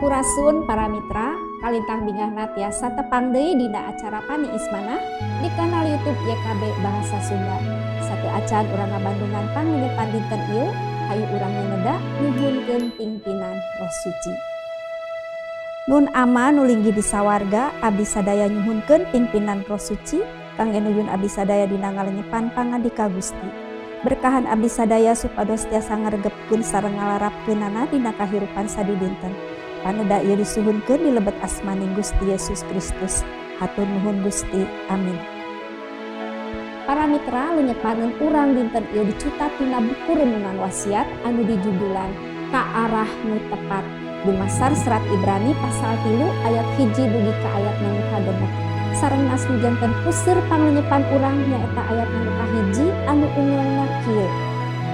Sampurasun para mitra, kalintang bingahna tiasa tepang deui dina acara Pani Ismana di kanal YouTube YKB Bahasa Sunda. Satu acan urang ngabandungan panggenepan dinten ieu, hayu urang ngeneda nuhunkeun pingpinan Roh Suci. Nun ama nu linggih di sawarga, abdi sadaya nyuhunkeun pingpinan Roh Suci kangge nuyun abdi sadaya dina ngalenyepan pangandika Gusti. Berkahan abdi sadaya supados tiasa ngaregepkeun sareng ngalarapkeunana dina kahirupan sadidinten. Paneda ieu disuhunkeun di lebet asmaning Gusti Yesus Kristus. Hatur nuhun Gusti. Amin. Para mitra, lenyepaneun urang dinten ieu dicutat tina buku renungan wasiat anu dijudulan Ka Arah Nu Tepat. Dumasar serat Ibrani pasal 3 ayat 1 dugi ka ayat 6. Sareng nas nu janten puseur pangenyepan urang nyaeta ayat 1 anu unggulna kieu.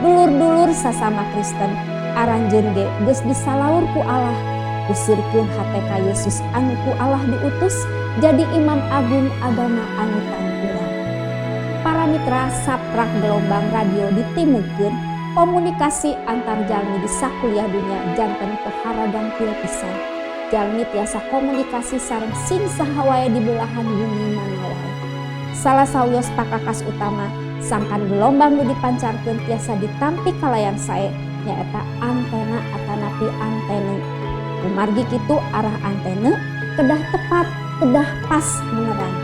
Dulur-dulur sasama Kristen, aranjeun ge geus disalaur ku Allah. Pusirkeun hate ka Yesus anu ku Allah diutus jadi imam agung agama anu tan urang. Para mitra, saprak gelombang radio ditimukeun komunikasi antar jalmi di sakuliah dunya janten pohara gampil pisan. Jalmi tiasa komunikasi sareng sing saha wae di belahan bumi mana wae. Salah sawios pakakas utama sangkan gelombang nu dipancarkeun tiasa ditampi ka layar sae nyaeta antena atanapi antene. Umargi kitu arah antene kedah tepat, kedah pas menerang.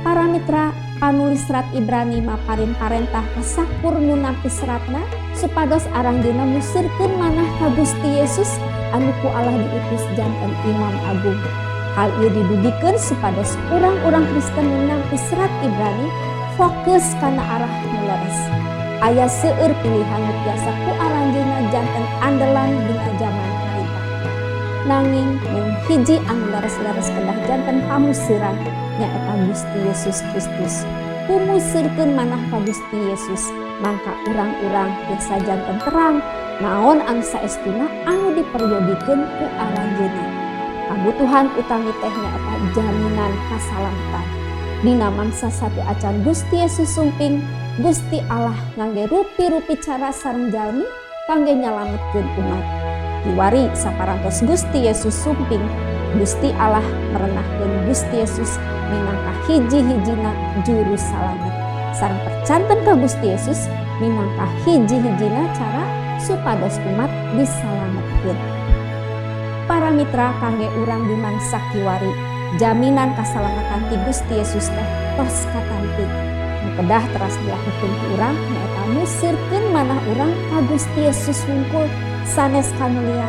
Para mitra, panulis serat Ibrani maparin parentah ka sakur nu nampi seratna supados aranjeunna musirkeun manah ka Gusti Yesus anu ku Allah diutus janten imam agung. Hal ieu didugikeun supados urang-urang Kristen nu nampi serat Ibrani fokus kana arah nu leres. Aya seueur pilihan nu tiasa ku aranjeunna janten andelan dina jaman harita. Nanging mun hiji anu leres-leres kedah janten pamuseuran nyaeta Gusti Yesus Kristus. Kumusirkeun manah ka Gusti Yesus, mangka urang-urang tiasa janten terang naon anu saestuna anu diperyodikeun ku aranjeunna. Kabutuhan utami teh nyaeta jaminan kasalamatan. Dina mangsa satu acan Gusti Yesus sumping, Gusti Allah ngangge rupi-rupi cara sareng jalmi kangge nyalametkeun umat. Kiwari saparantos Gusti Yesus sumping, Gusti Allah merenahkeun Gusti Yesus minangka hiji-hijina juru salamet. Sareng percanten ka Gusti Yesus minangka hiji-hijina cara supados umat disalametkeun. Para mitra, kangge urang di mangsa kiwari, jaminan kasalamatan ti Gusti Yesus teh tos katampi. Nu kedah teras dilakukeun ku urang nyaeta musirkeun manah urang ka Gusti Yesus wungkul sanes kamulian.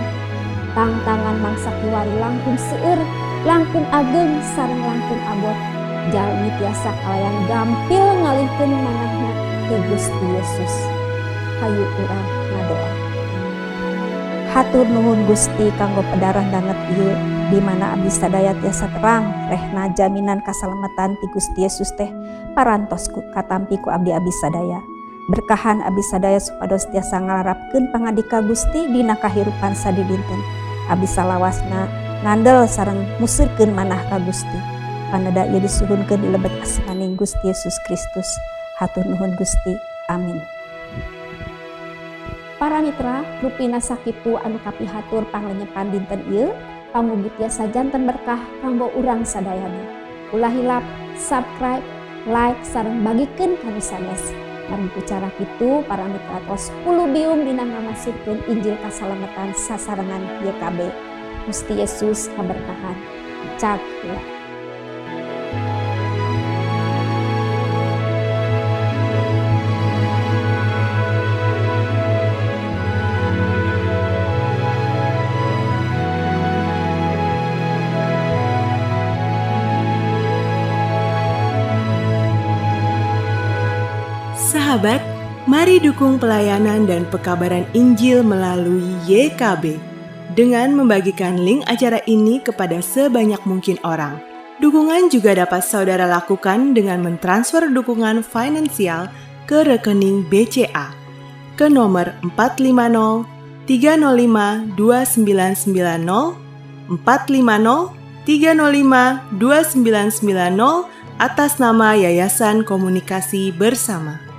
Tangtangan mangsa kiwari langkung seueur, langkung ageng sareng langkung abot. Jalmi tiasa kalayan gampil ngalihkeun manahna ke Gusti Yesus. Hayu urang ngadoa. Hatur nuhun Gusti kanggo pedarah danget ieu di mana abdi sadaya tiasa terang rehna jaminan kasalamatan ti Gusti Yesus teh parantos katampi ku abdi-abdi sadaya. Berkahan abdi sadaya supados tiasa ngalarapkeun pangandika Gusti dina kahirupan sadidinten. Abdi salawasna ngandel sareng musirkeun manah ka Gusti. Paneda ieu disuhunkeun di lebet asmaning Gusti Yesus Kristus. Hatur nuhun Gusti. Amin. Para mitra, rupina sakitu anu kapihatur panglenyepan dinten ieu, pamugi tiasa janten berkah kanggo urang sadayana. Ulah hilap, subscribe, like sareng bagikeun kanu sanes. Lamun ku cara kitu, para mitra tos pulubium dina ngamasukkeun Injil kasalamatan sasarengan YKB. Gusti Yesus kaberkahan. Cak ya. Sahabat, mari dukung pelayanan dan pekabaran Injil melalui YKB dengan membagikan link acara ini kepada sebanyak mungkin orang. Dukungan juga dapat saudara lakukan dengan mentransfer dukungan finansial ke rekening BCA ke nomor 450 305 2990 450 305 2990 atas nama Yayasan Komunikasi Bersama.